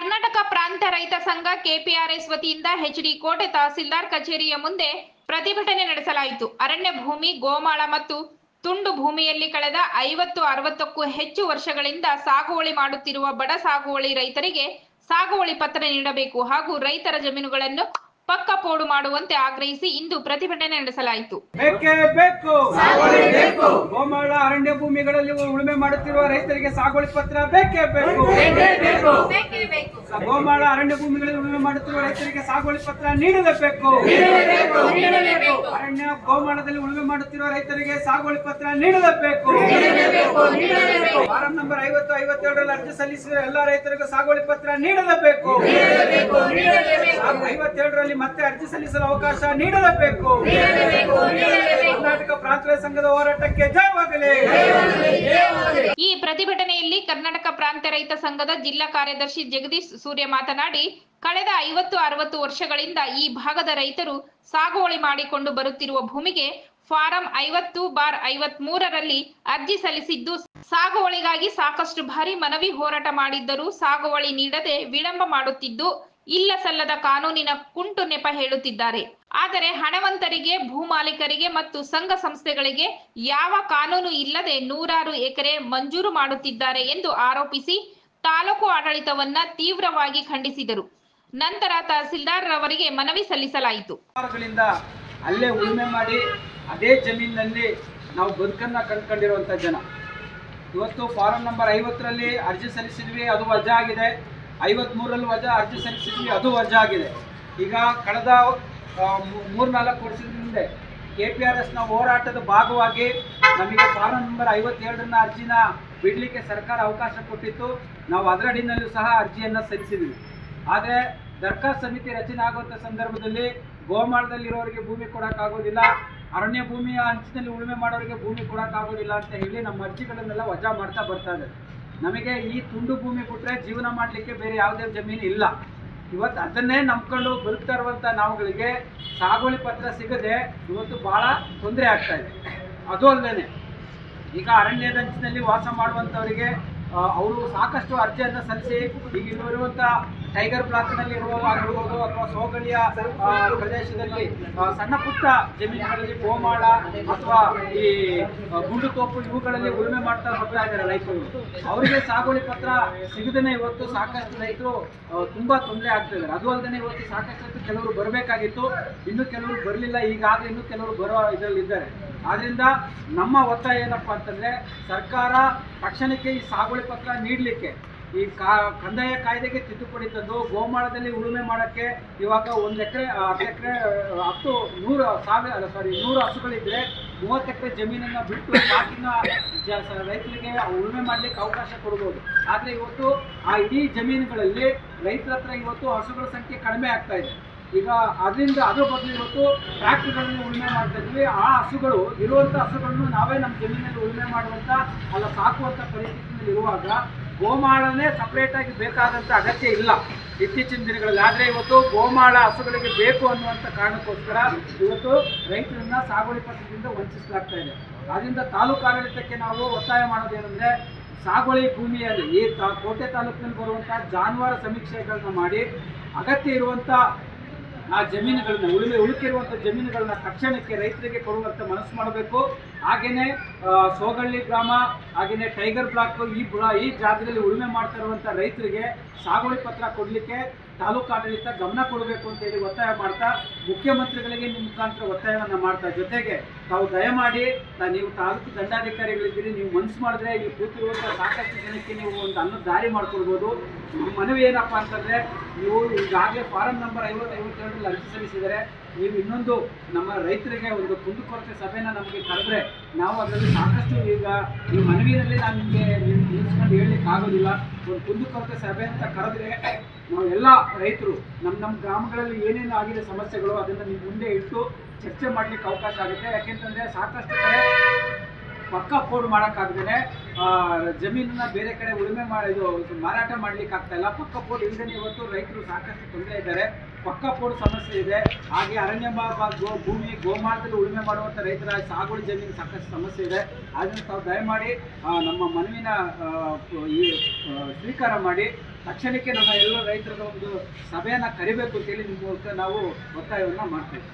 ಕರ್ನಾಟಕ ಪ್ರಾಂತ ರೈತ ಸಂಘ ಕೆಪಿಆರ್ಎಸ್ ವತಿಯಿಂದ ಎಚ್ಡಿ ಕೋಟೆ ತಹಸೀಲ್ದಾರ್ ಕಚೇರಿಯ ಮುಂದೆ ಪ್ರತಿಭಟನೆ ನಡೆಸಲಾಯಿತು. ಅರಣ್ಯ ಭೂಮಿ, ಗೋಮಾಳ ಮತ್ತು ತುಂಡು ಭೂಮಿಯಲ್ಲಿ ಕಳೆದ 50-60ಕ್ಕೂ ಹೆಚ್ಚು ವರ್ಷಗಳಿಂದ ಸಾಗುವಳಿ ಮಾಡುತ್ತಿರುವ ಬಡ ಸಾಗುವಳಿ ರೈತರಿಗೆ ಸಾಗುವಳಿ ಪತ್ರ ನೀಡಬೇಕು ಹಾಗೂ ರೈತರ ಜಮೀನುಗಳನ್ನು ಪಕ್ಕಾ ಪೋಡು ಮಾಡುವಂತೆ ಆಗ್ರಹಿಸಿ ಇಂದು ಪ್ರತಿಭಟನೆ ನಡೆಸಲಾಯಿತು. ಗೋಮಾಳ ಅರಣ್ಯ ಭೂಮಿಗಳಲ್ಲಿ ಉಳುಮೆ ಮಾಡುತ್ತಿರುವ ರೈತರಿಗೆ ಸಾಗುವಳಿ ಪತ್ರ ಬೇಕೇ ಬೇಕು. ಗೋಮಾಳ ಅರಣ್ಯ ಭೂಮಿಗಳಲ್ಲಿ ಉಳುಮೆ ಮಾಡುತ್ತಿರುವ ರೈತರಿಗೆ ಸಾಗುವಳಿ ಪತ್ರ ನೀಡಲೇಬೇಕು. ಅರಣ್ಯ ಗೋಮಾಳದಲ್ಲಿ ಉಳುಮೆ ಮಾಡುತ್ತಿರುವ ರೈತರಿಗೆ ಸಾಗುವಳಿ ಪತ್ರ ನೀಡಲೇಬೇಕು. ಫಾರಂ ನಂಬರ್ 50, 57ರಲ್ಲಿ ಅರ್ಜಿ ಸಲ್ಲಿಸಿದ ಎಲ್ಲ ರೈತರಿಗೂ ಸಾಗುವಳಿ ಪತ್ರ ನೀಡಲೇಬೇಕು. 57ರಲ್ಲಿ ಮತ್ತೆ ಅರ್ಜಿ ಸಲ್ಲಿಸಲು ಅವಕಾಶ ನೀಡಲೇಬೇಕು. ಕರ್ನಾಟಕ ಪ್ರಾಂತ ರೈತ ಸಂಘದ ಹೋರಾಟಕ್ಕೆ ಜಯವಾಗಲಿ. ಈ ಪ್ರತಿಭಟನೆಯಲ್ಲಿ ಕರ್ನಾಟಕ ಪ್ರಾಂತ ರೈತ ಸಂಘದ ಜಿಲ್ಲಾ ಕಾರ್ಯದರ್ಶಿ ಜಗದೀಶ್ ಸೂರ್ಯ ಮಾತನಾಡಿ, ಕಳೆದ 50-60 ವರ್ಷಗಳಿಂದ ಈ ಭಾಗದ ರೈತರು ಸಾಗುವಳಿ ಮಾಡಿಕೊಂಡು ಬರುತ್ತಿರುವ ಭೂಮಿಗೆ ಫಾರಂ 50/53ರಲ್ಲಿ ಅರ್ಜಿ ಸಲ್ಲಿಸಿದ್ದು, ಸಾಗುವಳಿಗಾಗಿ ಸಾಕಷ್ಟು ಬಾರಿ ಮನವಿ ಹೋರಾಟ ಮಾಡಿದ್ದರೂ ಸಾಗುವಳಿ ನೀಡದೆ ವಿಳಂಬ ಮಾಡುತ್ತಿದ್ದು, ಇಲ್ಲ ಸಲ್ಲದ ಕಾನೂನಿನ ಕುಂಟು ನೆಪ ಹೇಳುತ್ತಿದ್ದಾರೆ. ಆದರೆ ಹಣವಂತರಿಗೆ, ಭೂಮಾಲೀಕರಿಗೆ ಮತ್ತು ಸಂಘ ಸಂಸ್ಥೆಗಳಿಗೆ ಯಾವ ಕಾನೂನು ಇಲ್ಲದೆ ನೂರಾರು ಎಕರೆ ಮಂಜೂರು ಮಾಡುತ್ತಿದ್ದಾರೆ ಎಂದು ಆರೋಪಿಸಿ ತಾಲೂಕು ಆಡಳಿತವನ್ನ ತೀವ್ರವಾಗಿ ಖಂಡಿಸಿದರು. ನಂತರ ತಹಸೀಲ್ದಾರ್ ರವರಿಗೆ ಮನವಿ ಸಲ್ಲಿಸಲಾಯಿತು. ಅಲ್ಲೇ ಉಳುಮೆ ಮಾಡಿ ಅದೇ ಜಮೀನಿನಲ್ಲಿ ನಾವು ಬದುಕನ್ನ ಕಂಡುಕೊಂಡಿರುವಂತ ಜನ ಇವತ್ತು ಫಾರಂ ನಂಬರ್ 50ರಲ್ಲಿ ಅರ್ಜಿ ಸಲ್ಲಿಸಿದ್ವಿ, ಅದು ವಜಾ ಆಗಿದೆ. 53ರಲ್ಲಿ ಅರ್ಜಿ ಸಲ್ಲಿಸಿದ್ವಿ, ಅದು ವಜಾ ಆಗಿದೆ. ಈಗ ಕಳೆದ 3-4 ವರ್ಷದ ಹಿಂದೆ ಕೆಪಿಆರ್ಎಸ್ನ ಹೋರಾಟದ ಭಾಗವಾಗಿ ನಮಗೆ ಫಾರಂ ನಂಬರ್ 57ರ ಅರ್ಜಿನ ಬಿಡಲಿಕ್ಕೆ ಸರ್ಕಾರ ಅವಕಾಶ ಕೊಟ್ಟಿತ್ತು. ನಾವು ಅದರ ಅಡಿನಲ್ಲೂ ಸಹ ಅರ್ಜಿಯನ್ನು ಸಲ್ಲಿಸಿದ್ವಿ. ಆದರೆ ದರ್ಖಾಸ್ತು ಸಮಿತಿ ರಚನೆ ಆಗುವಂಥ ಸಂದರ್ಭದಲ್ಲಿ ಗೋಮಾಳದಲ್ಲಿರೋರಿಗೆ ಭೂಮಿ ಕೊಡೋಕ್ಕಾಗೋದಿಲ್ಲ, ಅರಣ್ಯ ಭೂಮಿಯ ಅಂಚಿನಲ್ಲಿ ಉಳುಮೆ ಮಾಡೋರಿಗೆ ಭೂಮಿ ಕೊಡೋಕ್ಕಾಗೋದಿಲ್ಲ ಅಂತ ಹೇಳಿ ನಮ್ಮ ಅರ್ಜಿಗಳನ್ನೆಲ್ಲ ವಜಾ ಮಾಡ್ತಾ ಬರ್ತಾ ಇದೆ. ನಮಗೆ ಈ ತುಂಡು ಭೂಮಿ ಬಿಟ್ಟರೆ ಜೀವನ ಮಾಡಲಿಕ್ಕೆ ಬೇರೆ ಯಾವುದೇ ಜಮೀನು ಇಲ್ಲ. ಇವತ್ತು ಅದನ್ನೇ ನಂಬ್ಕೊಂಡು ಬದುಕ್ತಾ ಇರುವಂಥ ನಾವುಗಳಿಗೆ ಸಾಗುವಳಿ ಪತ್ರ ಸಿಗದೆ ಇವತ್ತು ಭಾಳ ತೊಂದರೆ ಆಗ್ತಾ ಇದೆ. ಅದು ಅಲ್ಲದೆ ಈಗ ಅರಣ್ಯದ ಅಂಚಿನಲ್ಲಿ ವಾಸ ಮಾಡುವಂಥವರಿಗೆ ಅವರು ಸಾಕಷ್ಟು ಅರ್ಜಿಯನ್ನು ಸಲ್ಲಿಸಿ ಈಗ ಇರುವಂಥ ಟೈಗರ್ ಬ್ಲಾಕ್ನಲ್ಲಿ ಇರುವಾಗಿರ್ಬೋದು ಅಥವಾ ಸೋಗಳಿಯ ಪ್ರದೇಶದಲ್ಲಿ ಸಣ್ಣ ಪುಟ್ಟ ಜಮೀನುಗಳಲ್ಲಿ ಗೋಮಾಳ ಅಥವಾ ಈ ಗುಂಡು ತೋಪು ಇವುಗಳಲ್ಲಿ ಉಳುಮೆ ಮಾಡ್ತಾ ಬರ್ತಾ ಇದ್ದಾರೆ ರೈತರು. ಅವರಿಗೆ ಸಾಗುವಳಿ ಪತ್ರ ಸಿಗದೇ ಇವತ್ತು ಸಾಕಷ್ಟು ರೈತರು ತುಂಬಾ ತೊಂದರೆ ಆಗ್ತಾ ಇದ್ದಾರೆ. ಅದು ಅಲ್ಲದೆ ಇವತ್ತು ಸಾಕಷ್ಟು ಕೆಲವರು ಬರಬೇಕಾಗಿತ್ತು, ಇನ್ನು ಕೆಲವರು ಬರಲಿಲ್ಲ. ಈಗಾಗಲೇ ಇನ್ನೂ ಕೆಲವರು ಬರೋ ಇದರಲ್ಲಿದ್ದಾರೆ. ಆದ್ರಿಂದ ನಮ್ಮ ಒತ್ತಾಯ ಏನಪ್ಪ ಅಂತಂದ್ರೆ, ಸರ್ಕಾರ ತಕ್ಷಣಕ್ಕೆ ಈ ಸಾಗುವಳಿ ಪತ್ರ ನೀಡಲಿಕ್ಕೆ ಈ ಕಂದಾಯ ಕಾಯ್ದೆಗೆ ತಿದ್ದುಪಡಿ ತಂದು ಗೋಮಾಳದಲ್ಲಿ ಉಳುಮೆ ಮಾಡೋಕ್ಕೆ ಇವಾಗ 1 ಎಕರೆ 10 ಎಕರೆ ಅಪ್ ಟು 100 ಹಸುಗಳಿದ್ರೆ 30 ಎಕರೆ ಜಮೀನನ್ನು ಬಿಟ್ಟು ಬಾಕಿನ ರೈತರಿಗೆ ಉಳುಮೆ ಮಾಡಲಿಕ್ಕೆ ಅವಕಾಶ ಕೊಡ್ಬೋದು. ಆದರೆ ಇವತ್ತು ಆ ಇಡೀ ಜಮೀನುಗಳಲ್ಲಿ ರೈತರ ಹತ್ರ ಇವತ್ತು ಹಸುಗಳ ಸಂಖ್ಯೆ ಕಡಿಮೆ ಆಗ್ತಾ ಇದೆ. ಈಗ ಅದರಿಂದ ಅದ್ರ ಬದಲು ಇವತ್ತು ಟ್ರ್ಯಾಕ್ಟರ್ಗಳನ್ನು ಉಳುಮೆ ಮಾಡ್ತಾ ಇದ್ವಿ. ಆ ಹಸುಗಳು ಇರುವಂಥ ಹಸುಗಳನ್ನು ನಾವೇ ನಮ್ಮ ಜಮೀನಲ್ಲಿ ಉಳುಮೆ ಮಾಡುವಂಥ ಅಲ್ಲ ಸಾಕುವಂಥ ಪರಿಸ್ಥಿತಿಯಲ್ಲಿ ಇರುವಾಗ ಗೋಮಾಳನೇ ಸಪ್ರೇಟಾಗಿ ಬೇಕಾದಂಥ ಅಗತ್ಯ ಇಲ್ಲ ಇತ್ತೀಚಿನ ದಿನಗಳಲ್ಲಿ. ಆದರೆ ಇವತ್ತು ಗೋಮಾಳ ಹಸುಗಳಿಗೆ ಬೇಕು ಅನ್ನುವಂಥ ಕಾರಣಕ್ಕೋಸ್ಕರ ಇವತ್ತು ರೈತರನ್ನ ಸಾಗುವಳಿ ಪತ್ರದಿಂದ ವಂಚಿಸಲಾಗ್ತಾ ಇದೆ. ಆದ್ದರಿಂದ ತಾಲೂಕು ಆಡಳಿತಕ್ಕೆ ನಾವು ಒತ್ತಾಯ ಮಾಡೋದೇನೆಂದರೆ, ಸಾಗುವಳಿ ಭೂಮಿಯಲ್ಲಿ ಈ ಕೋಟೆ ತಾಲೂಕಿನಲ್ಲಿ ಬರುವಂಥ ಜಾನುವಾರು ಸಮೀಕ್ಷೆಗಳನ್ನ ಮಾಡಿ ಅಗತ್ಯ ಇರುವಂಥ ಆ ಜಮೀನುಗಳನ್ನ ಉಳುಕಿರುವಂಥ ಜಮೀನುಗಳನ್ನ ತಕ್ಷಣಕ್ಕೆ ರೈತರಿಗೆ ಕೊಡುವಂಥ ಮನಸ್ಸು ಮಾಡಬೇಕು. ಹಾಗೆಯೇ ಸೋಗಳ್ಳಿ ಗ್ರಾಮ, ಹಾಗೆಯೇ ಟೈಗರ್ ಬ್ಲಾಕ್ ಈ ಜಾಗದಲ್ಲಿ ಉಳುಮೆ ಮಾಡ್ತಾ ಇರುವಂಥ ರೈತರಿಗೆ ಸಾಗುವಳಿ ಪತ್ರ ಕೊಡಲಿಕ್ಕೆ ತಾಲೂಕು ಆಡಳಿತ ಗಮನ ಕೊಡಬೇಕು ಅಂತೇಳಿ ಒತ್ತಾಯ ಮಾಡ್ತಾ ಮುಖ್ಯಮಂತ್ರಿಗಳಿಗೆ ನಿಮ್ಮ ಮುಖಾಂತರ ಒತ್ತಾಯವನ್ನು ಮಾಡ್ತಾ, ಜೊತೆಗೆ ತಾವು ದಯಮಾಡಿ ನೀವು ತಾಲೂಕು ದಂಡಾಧಿಕಾರಿಗಳಿದ್ದೀರಿ, ನೀವು ಮನಸ್ಸು ಮಾಡಿದ್ರೆ ಇಲ್ಲಿ ಕೂತಿರುವಂಥ ಸಾಕಷ್ಟು ಜನಕ್ಕೆ ನೀವು ಒಂದು ಅನ್ನದ ದಾರಿ ಮಾಡ್ಕೊಡ್ಬೋದು. ನಮ್ಮ ಮನವಿ ಏನಪ್ಪ ಅಂತಂದರೆ, ನೀವು ಈಗಾಗಲೇ ಫಾರಂ ನಂಬರ್ 50-52ರಲ್ಲಿ ಅರ್ಜಿ ಸಲ್ಲಿಸಿದರೆ ನೀವು ಇನ್ನೊಂದು ನಮ್ಮ ರೈತರಿಗೆ ಒಂದು ಕುಂದುಕೊರತೆ ಸಭೆನ ನಮಗೆ ಕರೆದ್ರೆ ನಾವು ಅದರಲ್ಲಿ ಸಾಕಷ್ಟು ಈಗ ಈ ಮನವಿಯಲ್ಲಿ ನಾನು ನಿಮಗೆ ನಿಲ್ಲಿಸ್ಕೊಂಡು ಹೇಳಲಿಕ್ಕೆ ಆಗೋದಿಲ್ಲ. ಒಂದು ಕುಂದುಕೊರತೆ ಸಭೆ ಅಂತ ಕರೆದ್ರೆ ನಾವು ಎಲ್ಲ ರೈತರು ನಮ್ಮ ಗ್ರಾಮಗಳಲ್ಲಿ ಏನೇನು ಆಗಿದೆ ಸಮಸ್ಯೆಗಳು ಅದನ್ನು ನಿಮ್ಮ ಮುಂದೆ ಇಟ್ಟು ಚರ್ಚೆ ಮಾಡಲಿಕ್ಕೆ ಅವಕಾಶ ಆಗುತ್ತೆ. ಯಾಕೆಂತಂದರೆ ಸಾಕಷ್ಟು ಕಡೆ ಪಕ್ಕ ಕೋಡ್ ಮಾಡೋಕ್ಕಾಗ್ದೇ ಜಮೀನನ್ನ ಬೇರೆ ಕಡೆ ಉಳುಮೆ ಇದು ಮಾರಾಟ ಮಾಡ್ಲಿಕ್ಕೆ ಆಗ್ತಾ ಇಲ್ಲ. ಪಕ್ಕ ಕೋಡ್ ಇಲ್ಲದೆ ಇವತ್ತು ರೈತರು ಸಾಕಷ್ಟು ತೊಂದರೆ ಇದ್ದಾರೆ. ಪಕ್ಕ ಕೋಡ್ ಸಮಸ್ಯೆ ಇದೆ. ಹಾಗೆ ಅರಣ್ಯ ಭೂಮಿ ಗೋಮಾಳದಲ್ಲಿ ಉಳುಮೆ ಮಾಡುವಂಥ ರೈತರ ಸಾಗುವಳಿ ಜಮೀನು ಸಾಕಷ್ಟು ಸಮಸ್ಯೆ ಇದೆ. ಅದನ್ನು ತಾವು ದಯಮಾಡಿ ನಮ್ಮ ಮನವಿನ ಸ್ವೀಕಾರ ಮಾಡಿ ತಕ್ಷಣಕ್ಕೆ ನಮ್ಮ ಎಲ್ಲ ರೈತರ ಒಂದು ಸಭೆಯನ್ನು ಕರಿಬೇಕು ಅಂತೇಳಿ ನಿಮ್ಮ ಮೂಲಕ ನಾವು ಒತ್ತಾಯವನ್ನು ಮಾಡ್ತೇವೆ.